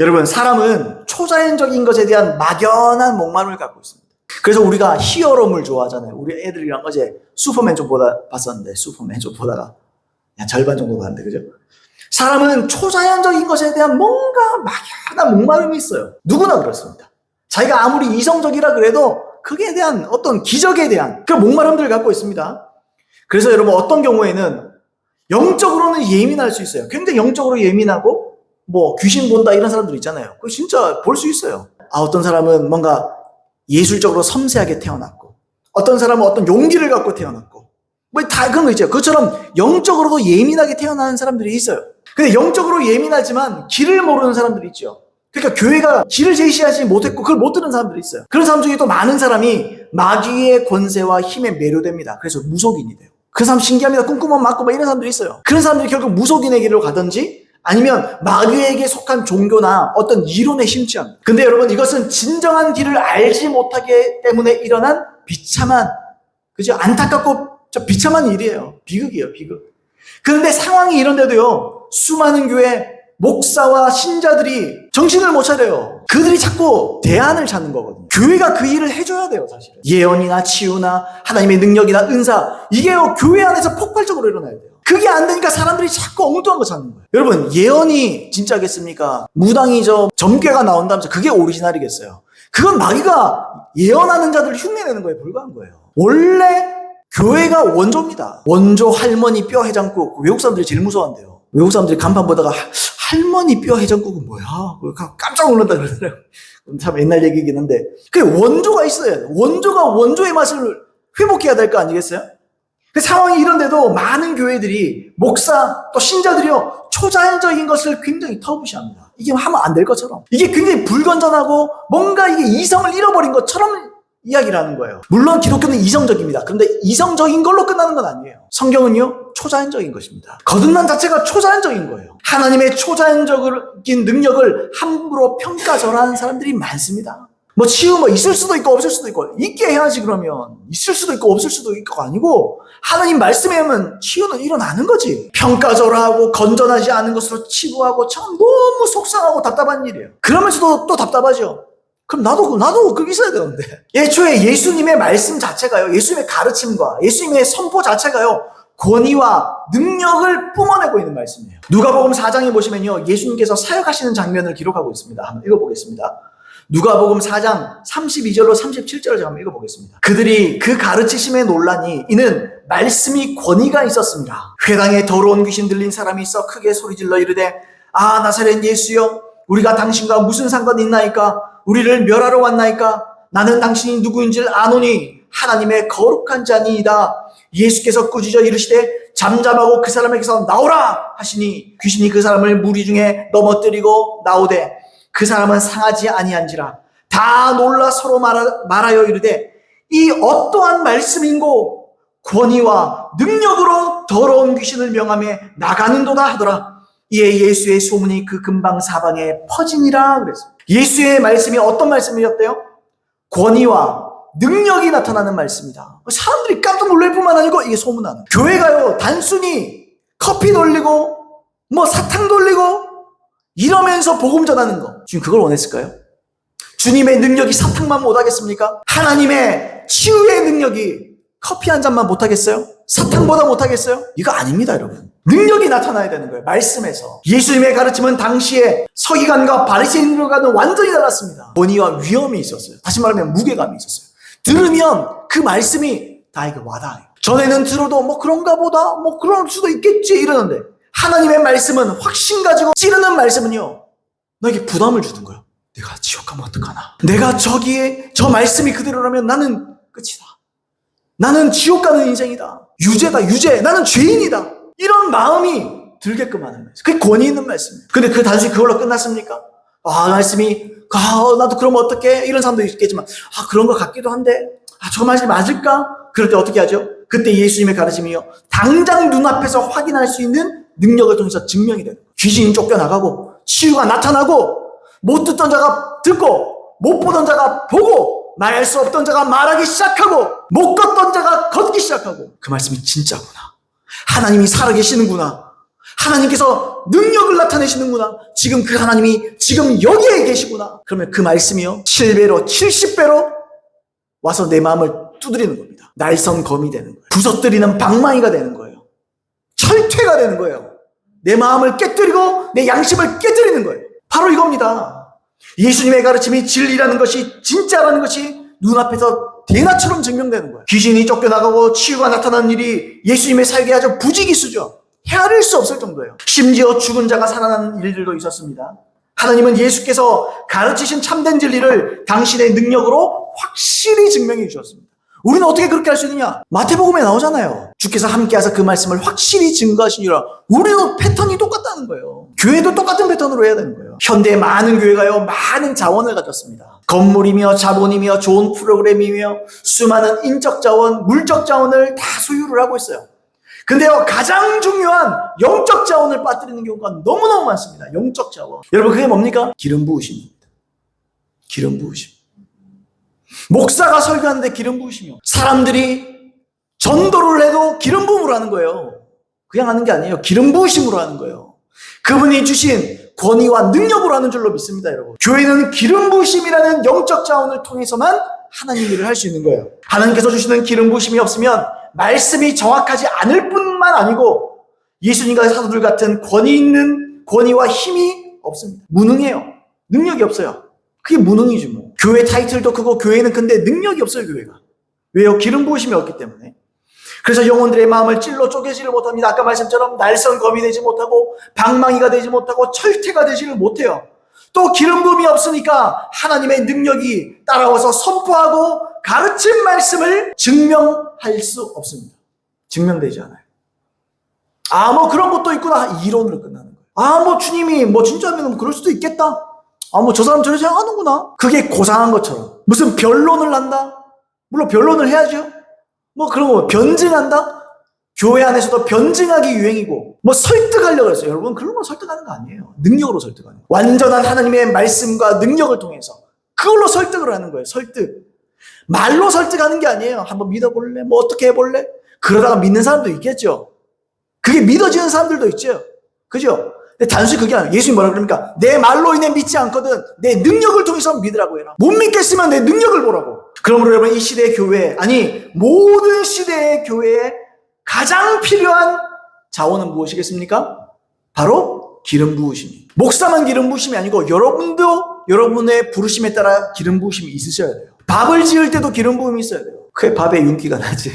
여러분, 사람은 초자연적인 것에 대한 막연한 목마름을 갖고 있습니다. 그래서 우리가 히어로물 좋아하잖아요. 우리 애들이랑 어제 슈퍼맨 좀 봤었는데, 슈퍼맨 좀 보다가 그냥 절반 정도 봤는데, 그죠? 사람은 초자연적인 것에 대한 뭔가 막연한 목마름이 있어요. 누구나 그렇습니다. 자기가 아무리 이성적이라 그래도 그에 대한 어떤 기적에 대한 그 목마름들을 갖고 있습니다. 그래서 여러분, 어떤 경우에는 영적으로는 예민할 수 있어요. 굉장히 영적으로 예민하고 귀신 본다 이런 사람들 있잖아요. 그거 진짜 볼 수 있어요. 어떤 사람은 뭔가 예술적으로 섬세하게 태어났고, 어떤 사람은 어떤 용기를 갖고 태어났고, 다 그런 거 있죠. 그것처럼 영적으로도 예민하게 태어나는 사람들이 있어요. 근데 영적으로 예민하지만 길을 모르는 사람들이 있죠. 그러니까 교회가 길을 제시하지 못했고 그걸 못 듣는 사람들이 있어요. 그런 사람 중에 또 많은 사람이 마귀의 권세와 힘에 매료됩니다. 그래서 무속인이 돼요. 그 사람 신기합니다. 꿈꾸면 맞고 이런 사람들이 있어요. 그런 사람들이 결국 무속인의 길로 가든지 아니면 마귀에게 속한 종교나 어떤 이론에 심취합니다. 근데 여러분, 이것은 진정한 길을 알지 못하기 때문에 일어난 비참한, 그죠? 안타깝고 비참한 일이에요. 비극이에요, 비극. 그런데 상황이 이런데도요, 수많은 교회 목사와 신자들이 정신을 못 차려요. 그들이 자꾸 대안을 찾는 거거든요. 교회가 그 일을 해줘야 돼요, 사실은. 예언이나 치유나 하나님의 능력이나 은사, 이게요, 교회 안에서 폭발적으로 일어나야 돼요. 그게 안 되니까 사람들이 자꾸 엉뚱한 거 찾는 거예요. 여러분, 예언이 진짜겠습니까? 무당이 점괘가 나온다면서 그게 오리지널이겠어요? 그건 마귀가 예언하는 자들을 흉내내는 거에 불과한 거예요. 원래 교회가 원조입니다. 원조 할머니 뼈 해장국, 외국 사람들이 제일 무서워한대요. 외국 사람들이 간판 보다가 할머니 뼈 해장국은 뭐야? 깜짝 놀란다 그러더라고요. 참 옛날 얘기긴 한데, 그 원조가 있어요. 원조가 원조의 맛을 회복해야 될 거 아니겠어요? 그 상황이 이런데도 많은 교회들이, 목사 또 신자들이요, 초자연적인 것을 굉장히 터부시합니다. 이게 하면 안 될 것처럼, 이게 굉장히 불건전하고 뭔가 이게 이성을 잃어버린 것처럼 이야기를 하는 거예요. 물론 기독교는 이성적입니다. 그런데 이성적인 걸로 끝나는 건 아니에요. 성경은요, 초자연적인 것입니다. 거듭난 자체가 초자연적인 거예요. 하나님의 초자연적인 능력을 함부로 평가절하하는 사람들이 많습니다. 치유 있을 수도 있고 없을 수도 있고, 있게 해야지. 그러면 있을 수도 있고 없을 수도 있고가 아니고, 하나님 말씀에 하면 치유는 일어나는 거지. 평가절하하고 건전하지 않은 것으로 치부하고 참 너무 속상하고 답답한 일이에요. 그러면서도 또 답답하죠. 그럼 나도 그게 있어야 되는데. 애초에 예수님의 말씀 자체가요, 예수님의 가르침과 예수님의 선포 자체가요, 권위와 능력을 뿜어내고 있는 말씀이에요. 누가복음 4장에 보시면요, 예수님께서 사역하시는 장면을 기록하고 있습니다. 한번 읽어보겠습니다. 누가복음 4장 32절로 37절을 제가 한번 읽어보겠습니다. 그들이 그 가르치심에 놀라니 이는 말씀이 권위가 있었습니다. 회당에 더러운 귀신 들린 사람이 있어 크게 소리질러 이르되, 아, 나사렛 예수여, 우리가 당신과 무슨 상관이 있나이까? 우리를 멸하러 왔나이까? 나는 당신이 누구인지를 아노니 하나님의 거룩한 자니이다. 예수께서 꾸짖어 이르시되 잠잠하고 그 사람에게서 나오라 하시니 귀신이 그 사람을 무리 중에 넘어뜨리고 나오되 그 사람은 상하지 아니한지라. 다 놀라 서로 말하여 이르되 이 어떠한 말씀인고 권위와 능력으로 더러운 귀신을 명하며 나가는도다 하더라. 이에 예수의 소문이 그 근방 사방에 퍼지니라 그랬어요. 예수의 말씀이 어떤 말씀이었대요? 권위와 능력이 나타나는 말씀이다. 사람들이 깜짝 놀랄 뿐만 아니고 이게 소문나는. 교회가요, 단순히 커피 돌리고 사탕 돌리고 이러면서 복음 전하는 거, 지금 그걸 원했을까요? 주님의 능력이 사탕만 못하겠습니까? 하나님의 치유의 능력이 커피 한 잔만 못하겠어요? 사탕보다 못하겠어요? 이거 아닙니다, 여러분. 능력이 나타나야 되는 거예요, 말씀에서. 예수님의 가르침은 당시에 서기관과 바리새인들과는 완전히 달랐습니다. 권위와 위험이 있었어요. 다시 말하면 무게감이 있었어요. 들으면 그 말씀이 다 이게 와닿아요. 전에는 들어도 그런가 보다, 그럴 수도 있겠지 이러는데, 하나님의 말씀은 확신 가지고 찌르는 말씀은요, 너에게 부담을 주는 거예요. 내가 지옥 가면 어떡하나? 내가 저 말씀이 그대로라면 나는 끝이다. 나는 지옥 가는 인생이다. 유죄다, 유죄. 나는 죄인이다. 이런 마음이 들게끔 하는 말씀. 그게 권위 있는 말씀이에요. 근데 그 단순히 그걸로 끝났습니까? 말씀이, 나도 그러면 어떡해? 이런 사람도 있겠지만, 그런 것 같기도 한데, 저 말씀이 맞을까? 그럴 때 어떻게 하죠? 그때 예수님의 가르침이요, 당장 눈앞에서 확인할 수 있는 능력을 통해서 증명이 돼요. 귀신이 쫓겨나가고, 치유가 나타나고, 못 듣던 자가 듣고, 못 보던 자가 보고, 말할 수 없던 자가 말하기 시작하고, 못 걷던 자가 걷기 시작하고, 그 말씀이 진짜구나. 하나님이 살아계시는구나. 하나님께서 능력을 나타내시는구나. 지금 그 하나님이 지금 여기에 계시구나. 그러면 그 말씀이요 7배로 70배로 와서 내 마음을 두드리는 겁니다. 날선 검이 되는 거예요. 부서뜨리는 방망이가 되는 거예요. 철퇴가 되는 거예요. 내 마음을 깨뜨리고 내 양심을 깨뜨리는 거예요. 바로 이겁니다. 예수님의 가르침이 진리라는 것이, 진짜라는 것이 눈앞에서 대낮처럼 증명되는 거예요. 귀신이 쫓겨나가고 치유가 나타나는 일이 예수님의 사역에 아주 부지기수죠. 헤아릴 수 없을 정도예요. 심지어 죽은 자가 살아나는 일들도 있었습니다. 하나님은 예수께서 가르치신 참된 진리를 당신의 능력으로 확실히 증명해 주셨습니다. 우리는 어떻게 그렇게 할 수 있느냐? 마태복음에 나오잖아요. 주께서 함께하사 그 말씀을 확실히 증거하시니라. 우리도 패턴이 똑같다는 거예요. 교회도 똑같은 패턴으로 해야 되는 거예요. 현대의 많은 교회가요, 많은 자원을 가졌습니다. 건물이며 자본이며 좋은 프로그램이며 수많은 인적 자원, 물적 자원을 다 소유를 하고 있어요. 근데요, 가장 중요한 영적 자원을 빠뜨리는 경우가 너무너무 많습니다. 영적 자원. 여러분, 그게 뭡니까? 기름 부으심입니다. 기름 부으심. 목사가 설교하는데 기름 부으심이요. 사람들이 전도를 해도 기름 부음으로 하는 거예요. 그냥 하는 게 아니에요. 기름 부으심으로 하는 거예요. 그분이 주신 권위와 능력으로 하는 줄로 믿습니다, 여러분. 교회는 기름 부으심이라는 영적 자원을 통해서만 하나님 일을 할 수 있는 거예요. 하나님께서 주시는 기름 부으심이 없으면 말씀이 정확하지 않을 뿐만 아니고 예수님과 사도들 같은 권위 있는 권위와 힘이 없습니다. 무능해요. 능력이 없어요. 그게 무능이지 뭐. 교회 타이틀도 크고 교회는 근데 능력이 없어요, 교회가. 왜요? 기름 부으심이 없기 때문에. 그래서 영혼들의 마음을 찔러 쪼개지를 못합니다. 아까 말씀처럼 날선 검이 되지 못하고 방망이가 되지 못하고 철퇴가 되지를 못해요. 또 기름 부음이 없으니까 하나님의 능력이 따라와서 선포하고 가르친 말씀을 증명할 수 없습니다. 증명되지 않아요. 아, 뭐 그런 것도 있구나. 이론으로 끝나는 거예요. 아, 뭐 주님이 뭐 진짜면 그럴 수도 있겠다. 아, 뭐 저 사람 저렇게 생각하는구나. 그게 고상한 것처럼. 무슨 변론을 한다? 물론 변론을 해야죠. 뭐 그런 거 변증한다? 교회 안에서도 변증하기 유행이고 뭐 설득하려고 했어요. 여러분, 그런 거 설득하는 거 아니에요. 능력으로 설득하는 거예요. 완전한 하나님의 말씀과 능력을 통해서 그걸로 설득을 하는 거예요. 설득. 말로 설득하는 게 아니에요. 한번 믿어볼래? 뭐 어떻게 해볼래? 그러다가 믿는 사람도 있겠죠. 그게 믿어지는 사람들도 있죠. 그죠? 근데 단순히 그게 아니에요. 예수님이 뭐라 그럽니까? 내 말로 인해 믿지 않거든 내 능력을 통해서 믿으라고 해라. 못 믿겠으면 내 능력을 보라고. 그러므로 여러분, 이 시대의 교회, 아니 모든 시대의 교회에 가장 필요한 자원은 무엇이겠습니까? 바로 기름 부으심이. 목사만 기름 부으심이 아니고 여러분도 여러분의 부르심에 따라 기름 부으심이 있으셔야 돼요. 밥을 지을 때도 기름 부음이 있어야 돼요. 그게 밥에 윤기가 나지.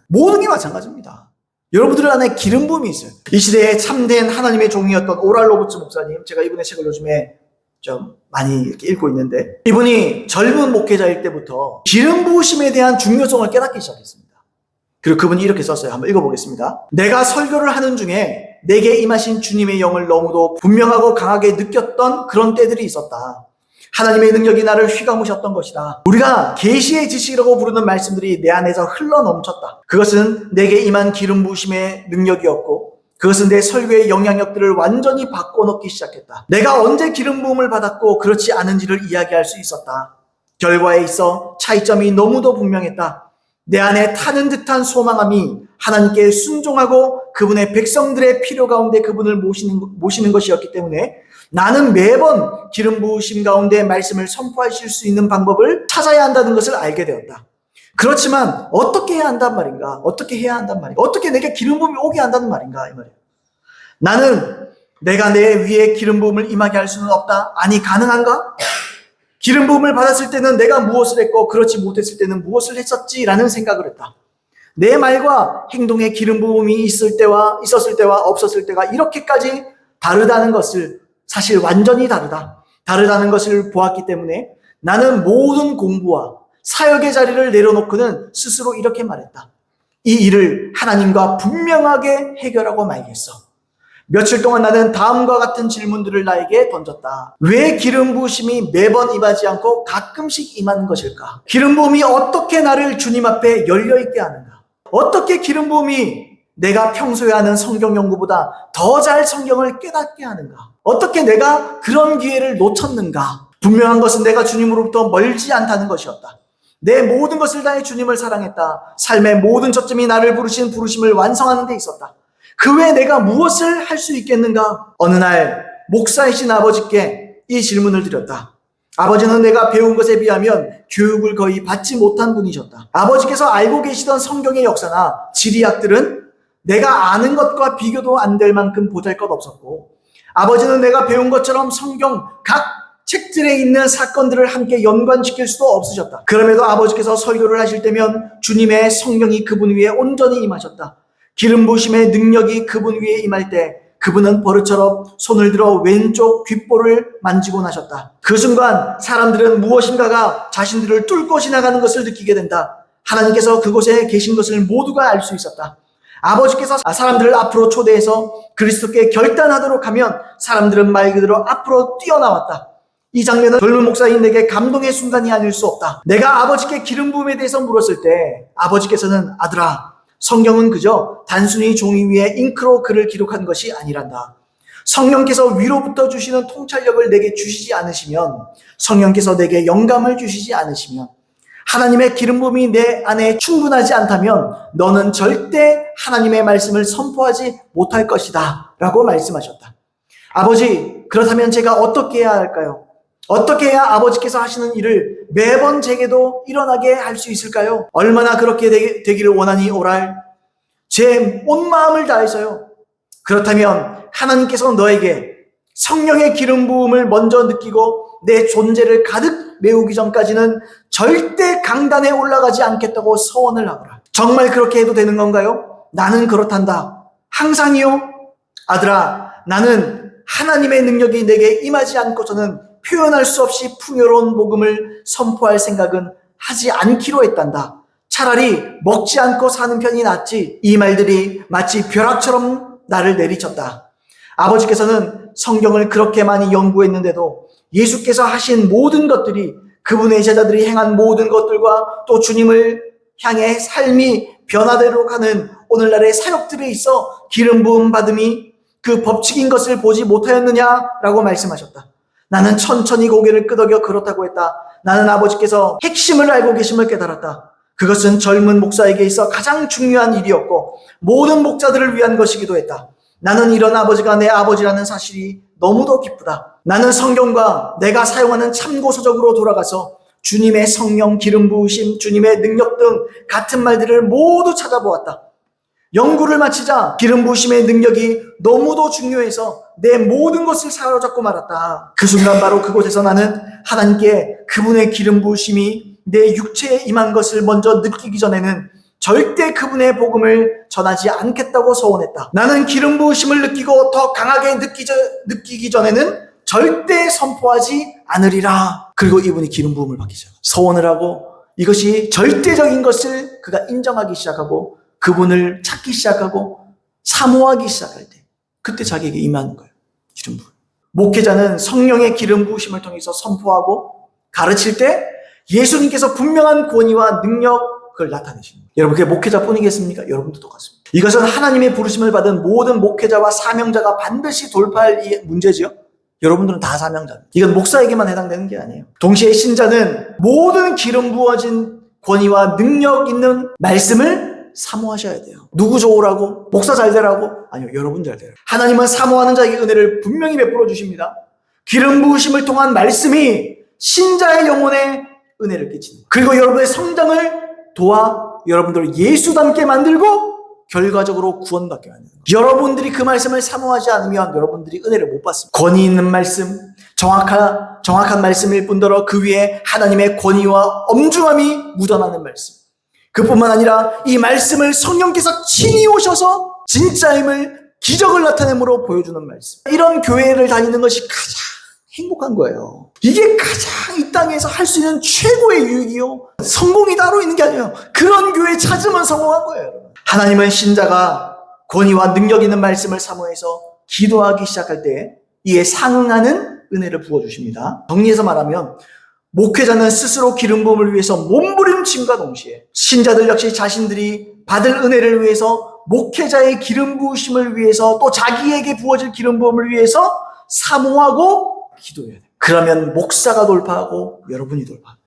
모든 게 마찬가지입니다. 여러분들 안에 기름 부음이 있어요. 이 시대에 참된 하나님의 종이었던 오랄 로버츠 목사님, 제가 이분의 책을 요즘에 좀 많이 이렇게 읽고 있는데, 이분이 젊은 목회자일 때부터 기름 부으심에 대한 중요성을 깨닫기 시작했습니다. 그리고 그분이 이렇게 썼어요. 한번 읽어보겠습니다. 내가 설교를 하는 중에 내게 임하신 주님의 영을 너무도 분명하고 강하게 느꼈던 그런 때들이 있었다. 하나님의 능력이 나를 휘감으셨던 것이다. 우리가 계시의 지식이라고 부르는 말씀들이 내 안에서 흘러 넘쳤다. 그것은 내게 임한 기름 부으심의 능력이었고 그것은 내 설교의 영향력들을 완전히 바꿔놓기 시작했다. 내가 언제 기름 부음을 받았고 그렇지 않은지를 이야기할 수 있었다. 결과에 있어 차이점이 너무도 분명했다. 내 안에 타는 듯한 소망함이 하나님께 순종하고 그분의 백성들의 필요 가운데 그분을 모시는 것이었기 때문에 나는 매번 기름 부으심 가운데 말씀을 선포하실 수 있는 방법을 찾아야 한다는 것을 알게 되었다. 그렇지만 어떻게 해야 한단 말인가? 어떻게 해야 한단 말인가? 어떻게 내게 기름 부음이 오게 한다는 말인가? 이 말이에요. 나는 내가 내 위에 기름 부음을 임하게 할 수는 없다. 아니, 가능한가? 기름 부음을 받았을 때는 내가 무엇을 했고 그렇지 못했을 때는 무엇을 했었지라는 생각을 했다. 내 말과 행동에 기름 부음이 있었을 때와 없었을 때가 이렇게까지 다르다는 것을, 사실 완전히 다르다는 것을 보았기 때문에 나는 모든 공부와 사역의 자리를 내려놓고는 스스로 이렇게 말했다. 이 일을 하나님과 분명하게 해결하고 말겠어. 며칠 동안 나는 다음과 같은 질문들을 나에게 던졌다. 왜 기름 부으심이 매번 임하지 않고 가끔씩 임하는 것일까? 기름 부음이 어떻게 나를 주님 앞에 열려있게 하는가? 어떻게 기름 부음이 내가 평소에 하는 성경 연구보다 더 잘 성경을 깨닫게 하는가? 어떻게 내가 그런 기회를 놓쳤는가? 분명한 것은 내가 주님으로부터 멀지 않다는 것이었다. 내 모든 것을 다해 주님을 사랑했다. 삶의 모든 초점이 나를 부르신 부르심을 완성하는 데 있었다. 그 외에 내가 무엇을 할 수 있겠는가? 어느 날 목사이신 아버지께 이 질문을 드렸다. 아버지는 내가 배운 것에 비하면 교육을 거의 받지 못한 분이셨다. 아버지께서 알고 계시던 성경의 역사나 지리학들은 내가 아는 것과 비교도 안 될 만큼 보잘것없었고, 아버지는 내가 배운 것처럼 성경 각 책들에 있는 사건들을 함께 연관시킬 수도 없으셨다. 그럼에도 아버지께서 설교를 하실 때면 주님의 성령이 그분 위에 온전히 임하셨다. 기름 부으심의 능력이 그분 위에 임할 때 그분은 버릇처럼 손을 들어 왼쪽 귓볼을 만지고 나셨다. 그 순간 사람들은 무엇인가가 자신들을 뚫고 지나가는 것을 느끼게 된다. 하나님께서 그곳에 계신 것을 모두가 알 수 있었다. 아버지께서 사람들을 앞으로 초대해서 그리스도께 결단하도록 하면 사람들은 말 그대로 앞으로 뛰어나왔다. 이 장면은 젊은 목사인 내게 감동의 순간이 아닐 수 없다. 내가 아버지께 기름 부음에 대해서 물었을 때 아버지께서는 아들아, 성경은 그저 단순히 종이 위에 잉크로 글을 기록한 것이 아니란다. 성령께서 위로부터 주시는 통찰력을 내게 주시지 않으시면, 성령께서 내게 영감을 주시지 않으시면, 하나님의 기름 부음이 내 안에 충분하지 않다면 너는 절대 하나님의 말씀을 선포하지 못할 것이다 라고 말씀하셨다. 아버지, 그렇다면 제가 어떻게 해야 할까요? 어떻게 해야 아버지께서 하시는 일을 매번 제게도 일어나게 할 수 있을까요? 얼마나 그렇게 되기를 원하니 오랄? 제 온 마음을 다해서요. 그렇다면 하나님께서 너에게 성령의 기름 부음을 먼저 느끼고 내 존재를 가득 메우기 전까지는 절대 강단에 올라가지 않겠다고 서원을 하거라. 정말 그렇게 해도 되는 건가요? 나는 그렇단다. 항상이요? 아들아, 나는 하나님의 능력이 내게 임하지 않고서는 표현할 수 없이 풍요로운 복음을 선포할 생각은 하지 않기로 했단다. 차라리 먹지 않고 사는 편이 낫지. 이 말들이 마치 벼락처럼 나를 내리쳤다. 아버지께서는 성경을 그렇게 많이 연구했는데도 예수께서 하신 모든 것들이, 그분의 제자들이 행한 모든 것들과 또 주님을 향해 삶이 변화되도록 하는 오늘날의 사역들에 있어 기름 부음 받음이 그 법칙인 것을 보지 못하였느냐라고 말씀하셨다. 나는 천천히 고개를 끄덕여 그렇다고 했다. 나는 아버지께서 핵심을 알고 계심을 깨달았다. 그것은 젊은 목사에게 있어 가장 중요한 일이었고 모든 목자들을 위한 것이기도 했다. 나는 이런 아버지가 내 아버지라는 사실이 너무도 기쁘다. 나는 성경과 내가 사용하는 참고서적으로 돌아가서 주님의 성령 기름 부으심, 주님의 능력 등 같은 말들을 모두 찾아보았다. 연구를 마치자 기름 부으심의 능력이 너무도 중요해서 내 모든 것을 사로잡고 말았다. 그 순간 바로 그곳에서 나는 하나님께 그분의 기름 부으심이 내 육체에 임한 것을 먼저 느끼기 전에는 절대 그분의 복음을 전하지 않겠다고 서원했다. 나는 기름 부으심을 느끼고 더 강하게 느끼기 전에는 절대 선포하지 않으리라. 그리고 이분이 기름 부음을 받기 시작합니다. 서원을 하고 이것이 절대적인 것을 그가 인정하기 시작하고 그분을 찾기 시작하고 사모하기 시작할 때 그때 자기에게 임하는 거예요. 기름 부음. 목회자는 성령의 기름 부으심을 통해서 선포하고 가르칠 때 예수님께서 분명한 권위와 능력을 나타내십니다. 여러분, 그게 목회자뿐이겠습니까? 여러분도 똑같습니다. 이것은 하나님의 부르심을 받은 모든 목회자와 사명자가 반드시 돌파할 문제지요. 여러분들은 다 사명자입니다. 이건 목사에게만 해당되는 게 아니에요. 동시에 신자는 모든 기름 부어진 권위와 능력 있는 말씀을 사모하셔야 돼요. 누구 좋으라고? 목사 잘 되라고? 아니요, 여러분 잘 되라고. 하나님은 사모하는 자에게 은혜를 분명히 베풀어 주십니다. 기름 부으심을 통한 말씀이 신자의 영혼에 은혜를 끼치는 거예요. 그리고 여러분의 성장을 도와 여러분들을 예수 닮게 만들고 결과적으로 구원받게 만드는 거예요. 여러분들이 그 말씀을 사모하지 않으면 여러분들이 은혜를 못 받습니다. 권위 있는 말씀, 정확한 말씀일 뿐더러 그 위에 하나님의 권위와 엄중함이 묻어나는 말씀. 그뿐만 아니라 이 말씀을 성령께서 친히 오셔서 진짜임을, 기적을 나타내므로 보여주는 말씀. 이런 교회를 다니는 것이 가장 행복한 거예요. 이게 가장 이 땅에서 할 수 있는 최고의 유익이요. 성공이 따로 있는 게 아니에요. 그런 교회 찾으면 성공한 거예요, 여러분. 하나님은 신자가 권위와 능력 있는 말씀을 사모해서 기도하기 시작할 때 이에 상응하는 은혜를 부어주십니다. 정리해서 말하면 목회자는 스스로 기름 부음을 위해서 몸부림침과 동시에 신자들 역시 자신들이 받을 은혜를 위해서 목회자의 기름 부으심을 위해서 또 자기에게 부어질 기름 부음을 위해서 사모하고 기도해야 돼요. 그러면 목사가 돌파하고 여러분이 돌파합니다.